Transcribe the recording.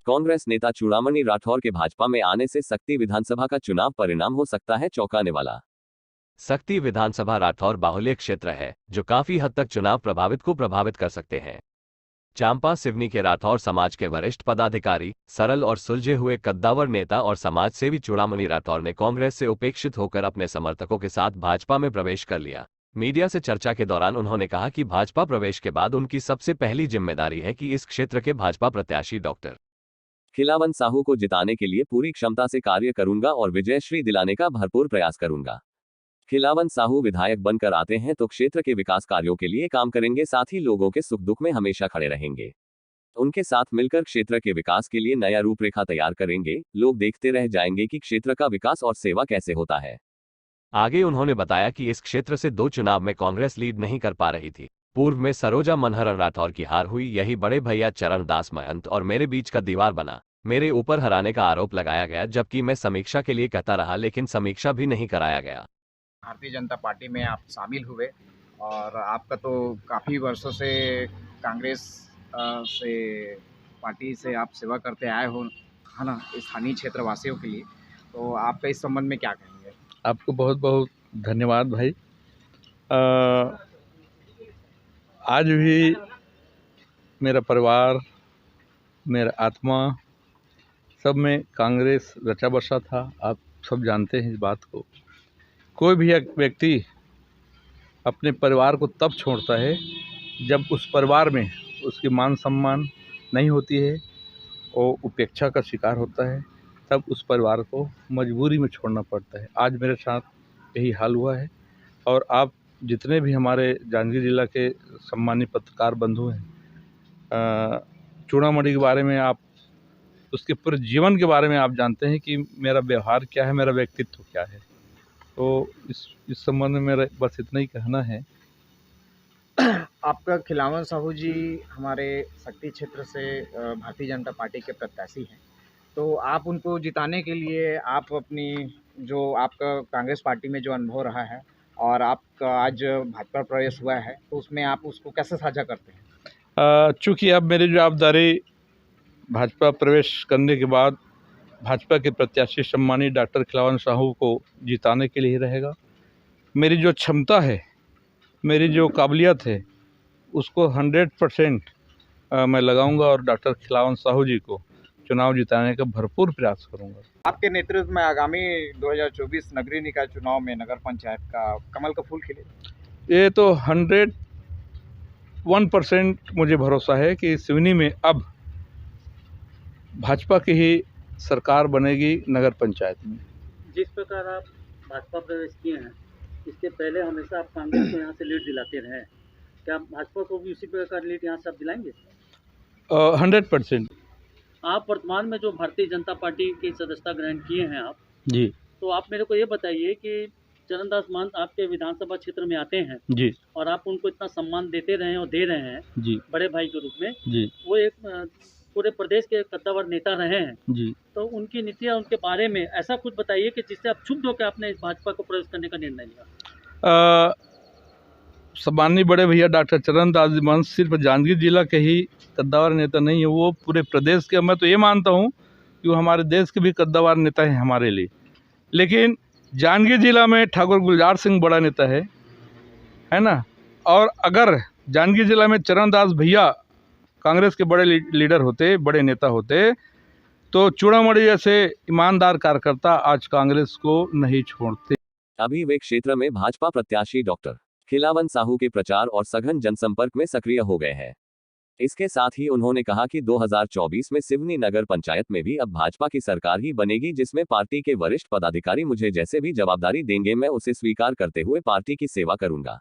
कांग्रेस नेता चूड़ामणि राठौर के भाजपा में आने से सक्ती विधानसभा का चुनाव परिणाम हो सकता है चौंकाने वाला। सक्ती विधानसभा राठौर बाहुल्य क्षेत्र है जो काफी हद तक चुनाव को प्रभावित कर सकते हैं। चांपा सिवनी के राठौर समाज के वरिष्ठ पदाधिकारी, सरल और सुलझे हुए कद्दावर नेता और समाजसेवी चूड़ामणि राठौर ने कांग्रेस से उपेक्षित होकर अपने समर्थकों के साथ भाजपा में प्रवेश कर लिया। मीडिया से चर्चा के दौरान उन्होंने कहा कि भाजपा प्रवेश के बाद उनकी सबसे पहली जिम्मेदारी है कि इस क्षेत्र के भाजपा प्रत्याशी डॉक्टर खिलावन साहू को जिताने के लिए पूरी क्षमता से कार्य करूंगा और विजयश्री दिलाने का भरपूर प्रयास करूंगा। खिलावन साहू विधायक बनकर आते हैं तो क्षेत्र के विकास कार्यों के लिए काम करेंगे, साथ ही लोगों के सुख दुख में हमेशा खड़े रहेंगे। उनके साथ मिलकर क्षेत्र के विकास के लिए नया रूपरेखा तैयार करेंगे। लोग देखते रह जाएंगे कि क्षेत्र का विकास और सेवा कैसे होता है। आगे उन्होंने बताया कि इस क्षेत्र से 2 चुनाव में कांग्रेस लीड नहीं कर पा रही थी। पूर्व में सरोजा मनहरन राठौर की हार हुई, यही बड़े भैया चरणदास महंत और मेरे बीच का दीवार बना। मेरे ऊपर हराने का आरोप लगाया गया, जबकि मैं समीक्षा के लिए कहता रहा, लेकिन समीक्षा भी नहीं कराया गया। भारतीय जनता पार्टी में आप शामिल हुए और आपका तो काफ़ी वर्षों से कांग्रेस से पार्टी से आप सेवा करते आए हो, है ना, स्थानीय क्षेत्र वासियों के लिए, तो आपका इस संबंध में क्या कहेंगे? आपको बहुत बहुत धन्यवाद भाई। आज भी मेरा परिवार, मेरा आत्मा सब में कांग्रेस रचा बसा था। आप सब जानते हैं इस बात को। कोई भी एक व्यक्ति अपने परिवार को तब छोड़ता है जब उस परिवार में उसकी मान सम्मान नहीं होती है और उपेक्षा का शिकार होता है, तब उस परिवार को मजबूरी में छोड़ना पड़ता है। आज मेरे साथ यही हाल हुआ है और आप जितने भी हमारे जांजगीर जिला के सम्मानित पत्रकार बंधु हैं, चूड़ामणि के बारे में, आप उसके पूरे जीवन के बारे में आप जानते हैं कि मेरा व्यवहार क्या है, मेरा व्यक्तित्व क्या है। तो इस संबंध में मेरा बस इतना ही कहना है। आपका खिलावन साहू जी हमारे सक्ती क्षेत्र से भारतीय जनता पार्टी के प्रत्याशी हैं, तो आप उनको जिताने के लिए आप अपनी जो आपका कांग्रेस पार्टी में जो अनुभव रहा है और आपका आज भाजपा प्रवेश हुआ है, तो उसमें आप उसको कैसे साझा करते हैं? चूँकि अब मेरी जवाबदारी भाजपा प्रवेश करने के बाद भाजपा के प्रत्याशी सम्मानित डॉक्टर खिलावन साहू को जिताने के लिए रहेगा। मेरी जो क्षमता है, मेरी जो काबिलियत है, उसको 100% मैं लगाऊंगा और डॉक्टर खिलावन साहू जी को चुनाव जिताने का भरपूर प्रयास करूंगा। आपके नेतृत्व में आगामी 2024 नगरीय निकाय चुनाव में नगर पंचायत का कमल का फूल खिले? ये तो 101% मुझे भरोसा है कि सिवनी में अब भाजपा की ही सरकार बनेगी नगर पंचायत में। जिस प्रकार आप भाजपा प्रवेश किए हैं, इसके पहले हमेशा आप कांग्रेस को यहाँ से लीड दिलाते रहे, क्या भाजपा को भी उसी प्रकार लीड यहाँ से आप दिलाएंगे? 100%। आप वर्तमान में जो भारतीय जनता पार्टी की सदस्यता ग्रहण किए हैं आप जी, तो आप मेरे को ये बताइए कि चरणदास महंत आपके विधानसभा क्षेत्र में आते हैं जी, और आप उनको इतना सम्मान देते रहे और दे रहे हैं जी, बड़े भाई के रूप में जी, वो एक पूरे प्रदेश के कद्दावर नेता रहे हैं जी। तो उनकी नीतियाँ, उनके बारे में ऐसा कुछ बताइए कि जिससे आप क्षुब्ध होकर आपने इस भाजपा को प्रवेश करने का निर्णय लिया। सम्माननीय बड़े भैया डॉक्टर चरणदास महंत सिर्फ जांजगीर जिला के ही कद्दावर नेता नहीं है, वो पूरे प्रदेश के, मैं तो ये मानता हूँ कि वो हमारे देश के भी कद्दावर नेता हैं हमारे लिए। लेकिन जांजगीर जिला में ठाकुर गुलजार सिंह बड़ा नेता है ना। और अगर जांजगीर जिला में चरणदास भैया कांग्रेस के बड़े लीडर होते, बड़े नेता होते, तो चूड़ामणि जैसे ईमानदार कार्यकर्ता आज कांग्रेस को नहीं छोड़ते। अभी वे क्षेत्र में भाजपा प्रत्याशी डॉक्टर खिलावन साहू के प्रचार और सघन जनसंपर्क में सक्रिय हो गए हैं। इसके साथ ही उन्होंने कहा कि 2024 में सिवनी नगर पंचायत में भी अब भाजपा की सरकार ही बनेगी, जिसमें पार्टी के वरिष्ठ पदाधिकारी मुझे जैसे भी जवाबदारी देंगे, मैं उसे स्वीकार करते हुए पार्टी की सेवा करूंगा।